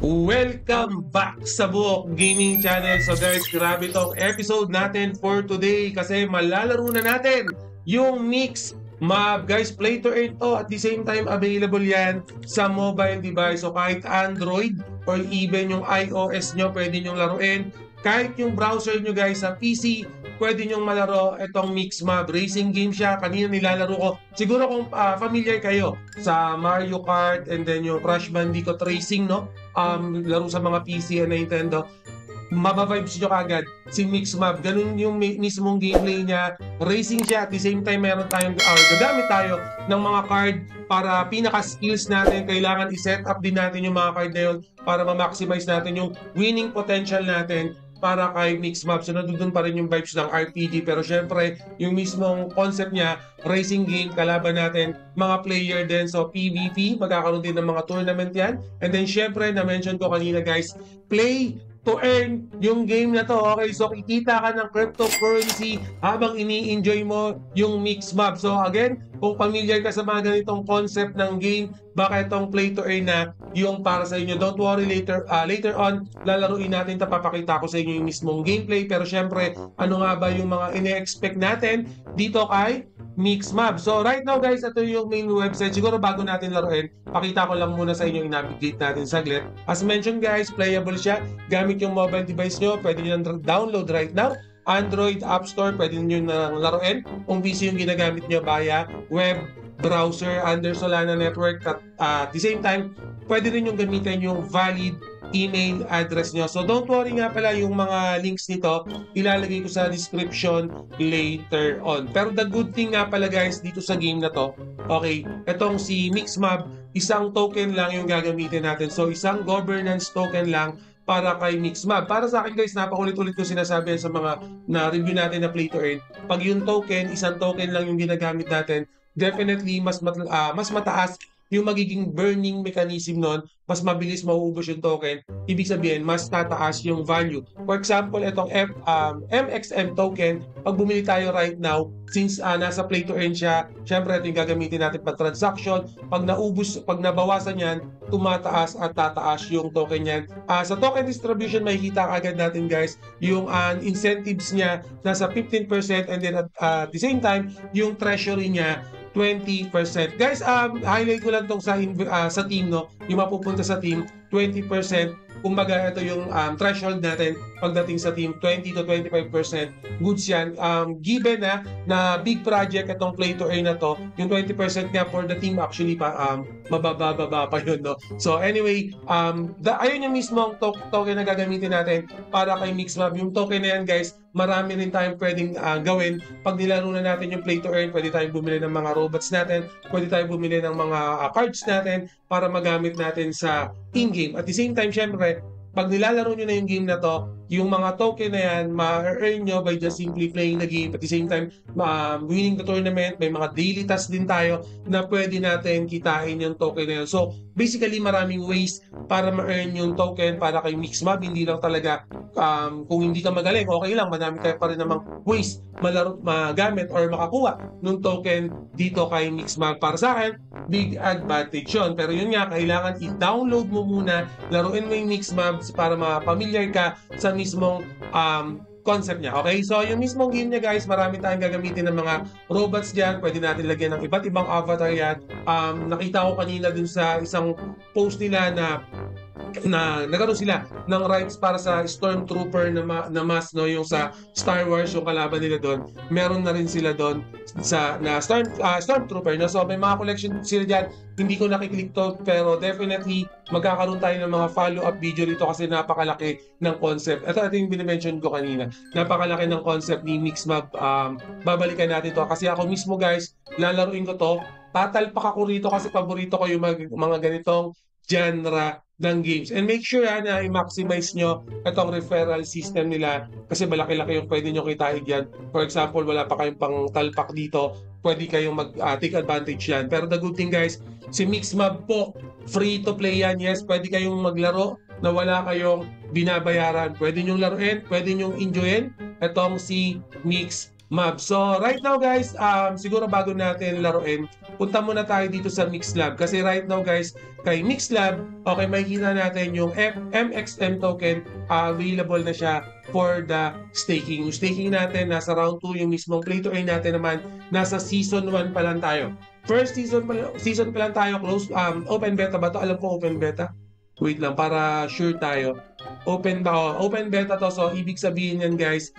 Welcome back sa Buok Gaming Channel. So guys, grabe tong episode natin for today kasi malalaro na natin yung Mix Mob. Guys, play to earn to, at the same time available yan sa mobile device. So kahit Android or even yung iOS nyo, pwede nyo laruin. Kahit yung browser nyo guys sa PC, pwede nyong malaro itong Mix Mob. Racing game siya. Kanina nilalaro ko. Siguro kung familiar kayo sa Mario Kart and then yung Crash Bandicoot Racing, no? Laro sa mga PC and Nintendo, mabavibes nyo kagad si Mix Mob. Ganun yung mismong gameplay niya. Racing siya, at the same time meron tayong gagamit tayo ng mga card para pinaka-skills natin. Kailangan i-set up din natin yung mga card na yun para ma-maximize natin yung winning potential natin para kay Mix Mob. So nandun pa rin yung vibes ng RPG, pero syempre yung mismong concept niya, racing game, kalaban natin mga player din. So PvP, magkakaroon din ng mga tournament yan. And then syempre, na-mention ko kanina guys, play to earn yung game na to. Okay, so kikita ka ng cryptocurrency habang ini-enjoy mo yung Mix Mob. So again, kung familiar ka sa mga ganitong concept ng game, baka itong play to earn na yung para sa inyo. Don't worry, later on lalaruin natin, papakita ko sa inyo yung mismong gameplay. Pero syempre, ano nga ba yung mga ine-expect natin dito kay Mix Mob? So right now guys, ito yung main website. Siguro bago natin laruin, pakita ko lang muna sa inyo, i-navigate natin saglit. As mentioned guys, playable siya gamit yung mobile device nyo. Pwede nyo download right now. Android App Store, pwede nyo na laruin. Kung PC yung ginagamit nyo via web browser under Solana Network. At the same time, pwede rin yung gamitin yung valid email address nyo. So don't worry nga pala, yung mga links nito ilalagay ko sa description later on. Pero the good thing nga pala guys dito sa game na to, okay, itong si Mix Mob, isang token lang yung gagamitin natin. So isang governance token lang para kay Mix Mob. Para sa akin guys, napakulit-ulit ko sinasabi sa mga na-review natin na play to earn. Pag yung token, isang token lang yung ginagamit natin, definitely mas mataas yung magiging burning mechanism nun, mas mabilis mauubos yung token. Ibig sabihin, mas tataas yung value. For example, itong MXM token, pag bumili tayo right now, since nasa play to earn siya, syempre ito yung gagamitin natin pa transaction. Pag naubos, pag nabawasan yan, tumataas at tataas yung token yan. Sa token distribution, makikita agad natin guys, yung incentives niya nasa 15%, and then at the same time, yung treasury niya 20%. Guys, highlight ko lang tong sa team, no? Yung mapupunta sa team, 20%. Kumbaga, ito yung threshold natin pagdating sa team, 20 to 25%. Goods yan. Given na big project itong play to earn na to, yung 20% nga for the team actually mababa pa yun, no? So anyway, ayun yung mismong token na gagamitin natin para kay Mix Mob. Yung token na yan guys, marami rin tayong pwedeng gawin. Pag nilaro na natin yung play to earn, pwede tayong bumili ng mga robots natin, pwede tayong bumili ng mga cards natin para magamit natin sa in-game. At the same time, syempre, pag nilalaro nyo na yung game na to, yung mga token na yan, ma-earn nyo by just simply playing the game. At the same time, winning the tournament, may mga daily tasks din tayo na pwede natin kitain yung token na yun. So, basically, maraming ways para ma-earn yung token para kay Mix Mob. Hindi lang talaga, kung hindi ka magaling, okay lang, madami kayo pa rin namang ways magamit or makakuha ng token dito kay Mix Mob. Para sa akin, big advantage yun. Pero yun nga, kailangan i-download mo muna, laruin mo yung Mix Mob para ma-familiar ka sa mismong concept niya. Okay? So, yung mismong game niya guys, marami tayong gagamitin ng mga robots dyan. Pwede natin lagyan ng iba't ibang avatar yan. Nakita ko kanina dun sa isang post nila na nagkaroon sila ng rights para sa Stormtrooper na mask, no, yung sa Star Wars, yung kalaban nila doon. Meron na rin sila doon na Stormtrooper, no? So may mga collection sila dyan. Hindi ko nakiklik to, pero definitely magkakaroon tayo ng mga follow-up video dito kasi napakalaki ng concept. Ito yung binimension ko kanina. Napakalaki ng concept ni Mix Mob. Babalikan natin to kasi ako mismo guys, lalaruin ko to. Tatalpak ako rito kasi paborito ko yung mga ganitong genre ng games. And make sure na i-maximize nyo itong referral system nila kasi malaki-laki yung pwede nyo kitain dyan. For example, wala pa kayong pang talpak dito, pwede kayong take advantage yan. Pero the good thing guys, si Mix Mob po, free to play yan. Yes, pwede kayong maglaro na wala kayong binabayaran. Pwede nyong laruin, pwede nyong enjoyin itong si Mix Mab. So, right now guys, siguro bago natin laruin, punta muna tayo dito sa MixLab. Kasi right now guys, kay MixLab, okay, makikita natin yung MXM token, available na siya for the staking. Yung staking natin, nasa round 2, yung mismong play to earn natin naman, nasa season 1 pa lang tayo. First season pa lang tayo, close, open beta ba to? Alam ko open beta. Wait lang, para sure tayo. Open beta to. So, ibig sabihin yan guys,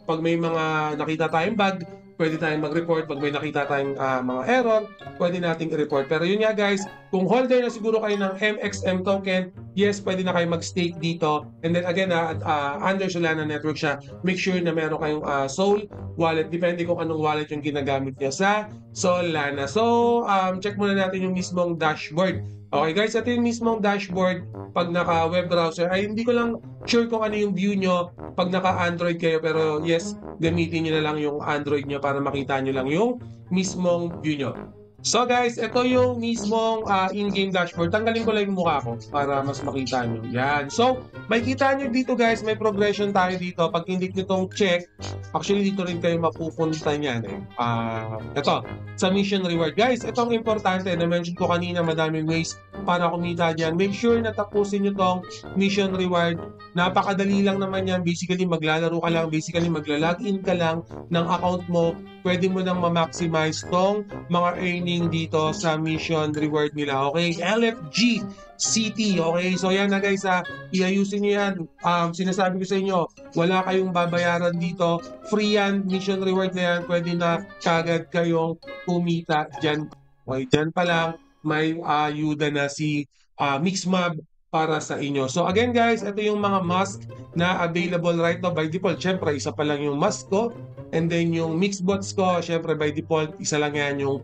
pag may mga nakita tayong bug, pwede tayong mag-report. Pag may nakita tayong mga error, pwede nating i-report. Pero yun nga guys, kung holder na siguro kayo ng MXM token, yes, pwede na kayo mag-stake dito. And then again, under Solana network siya, make sure na meron kayong Sol wallet. Depende kung anong wallet yung ginagamit niya sa Solana. So, check muna natin yung mismong dashboard. Okay guys, ito yung mismong dashboard pag naka web browser. Ay, hindi ko lang sure kung ano yung view nyo pag naka Android kayo, pero yes, gamitin nyo na lang yung Android nyo para makita nyo lang yung mismong view nyo. So guys, ito yung mismong in-game dashboard. Tanggalin ko lang yung mukha ko para mas makita nyo. Yan. So, makikita nyo dito guys, may progression tayo dito. Pag hindi nyo itong check, actually dito rin kayo mapupunta niyan. Ito, sa mission reward. Guys, itong importante, na-mention ko kanina, madaming ways para kumita dyan. Make sure na tapusin nyo tong mission reward. Napakadali lang naman yan. Basically, maglalaro ka lang. Basically, magla-login ka lang ng account mo. Pwede mo nang ma-maximize tong mga earning dito sa mission reward nila. Okay? LFG City. Okay? So, yan na guys. Iayusin nyo yan. Sinasabi ko sa inyo, wala kayong babayaran dito. Free yan. Mission reward na yan. Pwede na kagad kayong kumita dyan. Okay? Dyan pa lang, may ayuda na si MixMab para sa inyo. So again guys, ito yung mga mask na available right now by default. Syempre, isa pa lang yung mask ko. And then yung Mixbots ko, syempre by default, isa lang yan yung,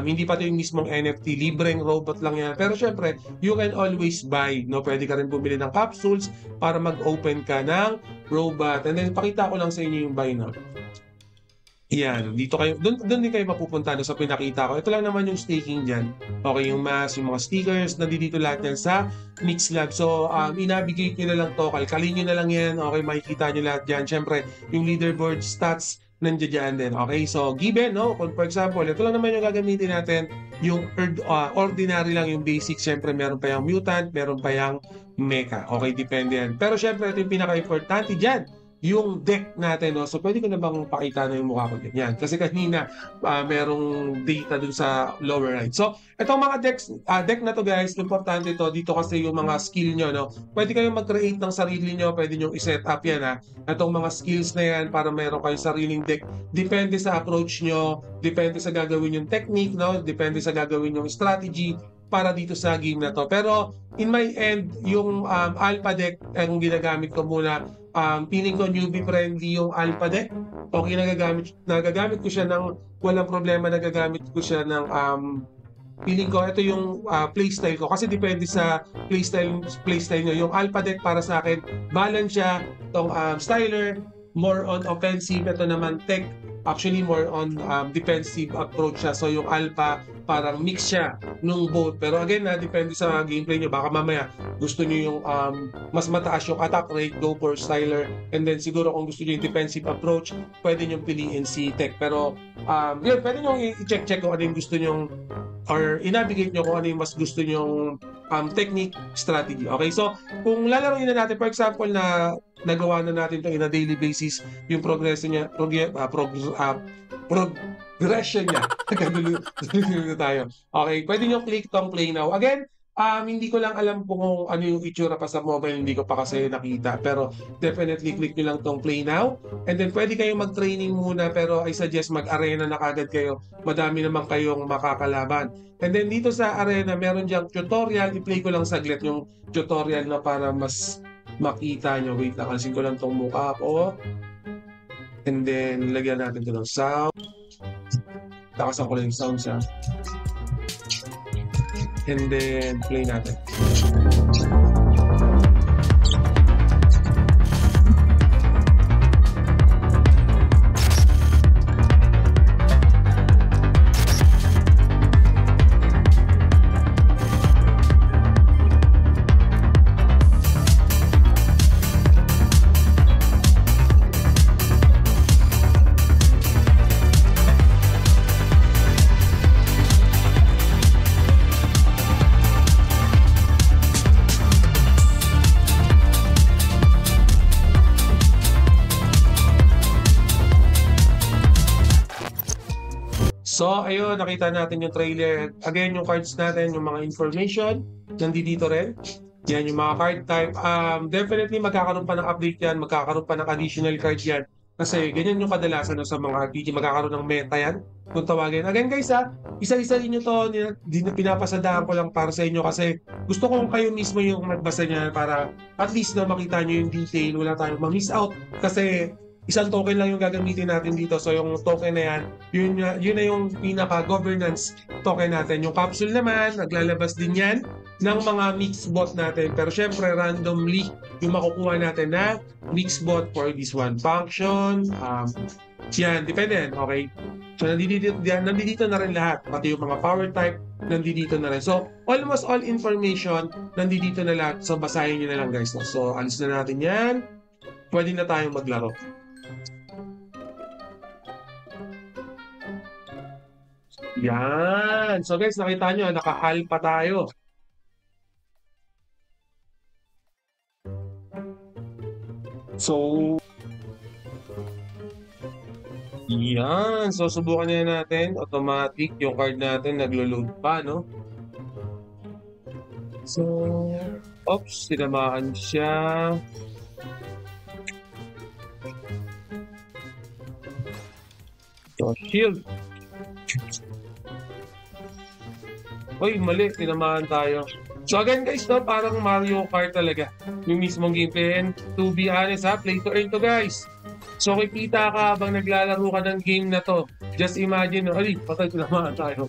hindi pa ito yung mismong NFT, libreng robot lang yan. Pero syempre, you can always buy, no? Pwede ka rin bumili ng capsules para mag-open ka ng robot. And then, pakita ko lang sa inyo yung buy now. Yan, dito kayo, doon din kayo mapupunta sa pinakita ko. Ito lang naman yung staking dyan. Okay, yung mask, yung mga stickers, nandito lahat yan sa MixLab. So, inabigay nyo na lang to, kalkalin nyo na lang yan. Okay, makikita nyo lahat dyan. Siyempre, yung leaderboard stats, nandiyan din. Okay, so given, no? Kung for example, ito lang naman yung gagamitin natin, yung ordinary lang yung basic. Siyempre, meron pa yung mutant, meron pa yung mecha. Okay, depende yan. Pero siyempre, ito yung pinaka-importante dyan, yung deck natin, no? So, pwede ko na bang pakita na yung mukha ko din? Yan. Kasi kanina, merong data dun sa lower right. So, itong mga deck na to guys, importante ito. Dito kasi yung mga skill nyo, no? Pwede kayong mag-create ng sarili nyo. Pwede nyo i-set up yan, ha? Itong mga skills na yan para meron kayong sariling deck. Depende sa approach nyo. Depende sa gagawin yung technique, no? Depende sa gagawin yung strategy para dito sa game na to. Pero, in my end, yung alpha deck, ang ginagamit ko muna, feeling ko newbie friendly yung alpha deck. Okay, nagagamit ko siya ng walang problema, nagagamit ko siya ng feeling ko ito yung playstyle ko kasi depende sa playstyle nyo. Yung alpha deck para sa akin, balance siya. Itong styler, more on offensive. Ito naman tech, actually more on defensive approach siya. So yung alpha, parang mix siya nung both. Pero again, depende sa gameplay nyo. Baka mamaya gusto nyo yung mas mataas yung attack rate, go for styler. And then siguro kung gusto nyo yung defensive approach, pwede nyo piliin si tech. Pero yun, pwede nyo i-check kung ano yung gusto nyo or inabigate nyo kung ano yung mas gusto nyo technique, strategy. Okay, so kung lalaroin na natin, for example, na nagawa na natin ito in a daily basis, yung progression niya, progression niya. Nagkagulo tayo. Okay, pwede nyo click tong play now. Again, hindi ko lang alam kung ano yung itsura pa sa mobile, hindi ko pa kasi nakita. Pero definitely click nyo lang tong play now. And then pwede kayong mag-training muna, pero I suggest mag-arena na kagad kayo. Madami naman kayong makakalaban. And then dito sa arena, meron diyang tutorial. I-play ko lang saglit yung tutorial na para mas makita nyo. Wait lang, alisin ko lang tong mukha ko. And then lagyan natin ito ng sound. Takasan ko lang yung sound siya. And then play natin. So, ayun, nakita natin yung trailer. Again, yung cards natin, yung mga information, nandito rin. Yan, yung mga card type. Definitely, magkakaroon pa ng update yan. Magkakaroon pa ng additional card yan. Kasi ganyan yung kadalasan no, sa mga RPG. Magkakaroon ng meta yan. Kung tawagin. Again, guys, isa-isa rin nyo to. Pinapasadahan ko lang para sa inyo kasi gusto ko kayo mismo yung magbasa niya para at least na makita nyo yung detail. Wala tayong ma-miss out. Kasi isang token lang yung gagamitin natin dito. So yung token na yan, yun na yung pinaka-governance token natin. Yung capsule naman, naglalabas din yan ng mga mixbot natin. Pero syempre, randomly yung makukuha natin na mixbot for this one function. Yan, depende. Okay? So nandito na rin lahat. Pati yung mga power type, nandito na rin. So almost all information, nandito na lahat. So basahin nyo na lang guys. No? So alis na natin yan. Pwede na tayong maglaro. Yan. So guys, nakita nyo, naka-HAL pa tayo. So, yan. So, subukan na natin. Automatic. Yung card natin naglo-load pa, no? So, oops, sinamaan siya. So, shield. Uy, mali. Tinamaan tayo. So again guys, no, parang Mario Kart talaga. Yung mismong gameplay. And to be honest play to earn to guys. So kikita ka habang naglalaro ka ng game na to. Just imagine, no, patay tinamaan tayo.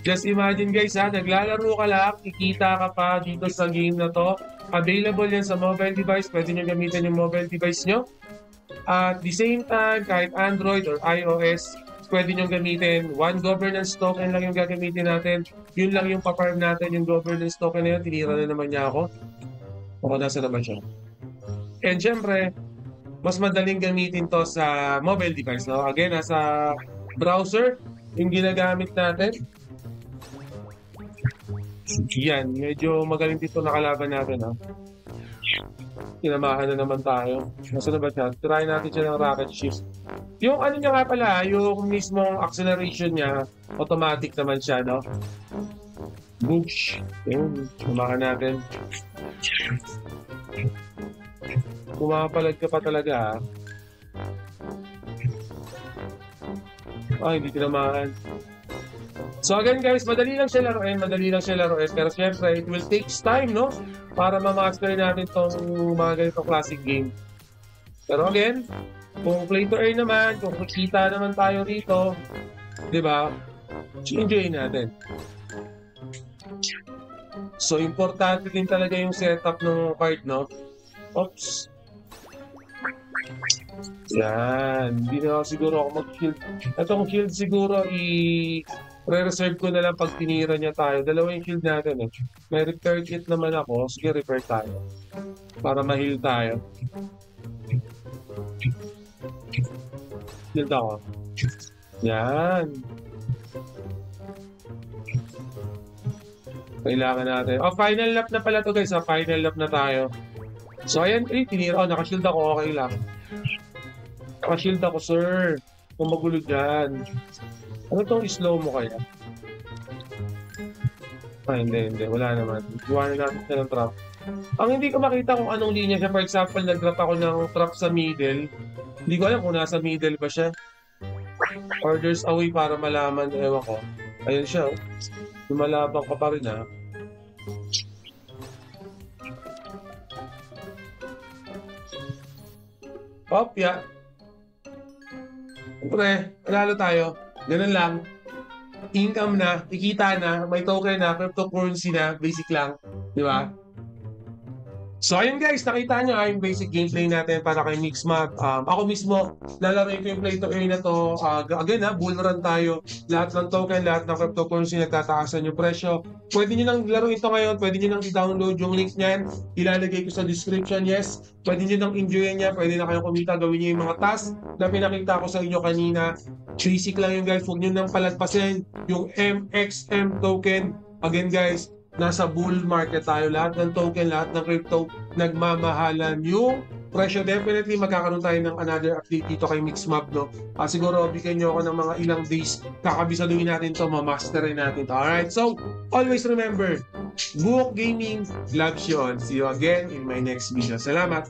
Just imagine guys naglalaro ka lang, kikita ka pa dito sa game na to. Available yan sa mobile device. Pwede nyo gamitin yung mobile device nyo. At the same time, kahit Android or iOS, pwede nyo gamitin. One governance token lang yung gagamitin natin. Yun lang yung pa-farm natin, yung governance token na yun. Tinira na naman niya ako. O nasa naman siya. And syempre, mas madaling gamitin to sa mobile device. No? Again, nasa browser, yung ginagamit natin. Yan, medyo magaling dito nakalaban natin. Tinamahan na naman tayo. Nasa na ba siya? Try natin siya ng rocket shift. Yung ano niya nga pala, yung mismong acceleration niya, automatic naman siya, no? Boosh. Yun, tinamahan natin. Pumapalag ka pa talaga, hindi tinamahan. So again guys, madali lang siya laruin. Pero syempre, it will take time, no? Para ma-master natin tong mga ganitong classic game. Pero again, kung play to earn naman, kung kikita naman tayo rito, di ba? Enjoy natin. So, importante din talaga yung setup ng card, no? Oops. Yan. Hindi na siguro ako mag-shield. Itong shield siguro re-reserve ko na lang pag tinira niya tayo. Dalawa yung shield natin. May repair kit naman ako. Sige, repair tayo. Para ma-heal tayo. Shield ako. Yan. Kailangan natin. Final lap na pala to guys. Final lap na tayo. So, ayan. Tinira. Naka-shield ako. Okay lang. Naka-shield ako, sir. Kung magulo dyan. Ano itong slow mo kaya? Hindi. Wala naman. Iwanan natin siya ng trap. Ang hindi ko makita kung anong linya siya. For example, nag-drop ako ng trap sa middle. Hindi ko alam kung nasa middle ba siya. Or there's a way para malaman. Ewan ko. Ayun siya. Lumalabang ka pa rin Yeah. Siyempre, panalo tayo. Ganun lang. Income na, ikita na, may token na, cryptocurrency na, basic lang. Di ba? So ayun guys, nakita nyo yung basic gameplay natin para kay Mixmap. Ako mismo, lalaroin ko yung play to earn na to. Again bull run tayo. Lahat ng token, lahat ng cryptocurrency nagtataasan yung presyo. Pwede nyo nang laro ito ngayon, pwede nyo nang i-download yung link niyan. Ilalagay ko sa description, yes. Pwede nyo nang enjoyin niya, pwede na kayong kumita, gawin nyo yung mga tasks na pinakita ko sa inyo kanina. Basic lang yung guys, huwag nyo nang palagpasin yung MXM token. Again guys, nasa bull market tayo. Lahat ng token, lahat ng crypto, nagmamahalan yung presyo, definitely magkakaroon tayo ng another update dito kay Mixmap, no? Siguro, bigyan nyo ako ng mga ilang days, kakabisaduhin natin to, mamasterin natin to. Alright, so, always remember, Buhok Gaming loves you on. See you again in my next video. Salamat!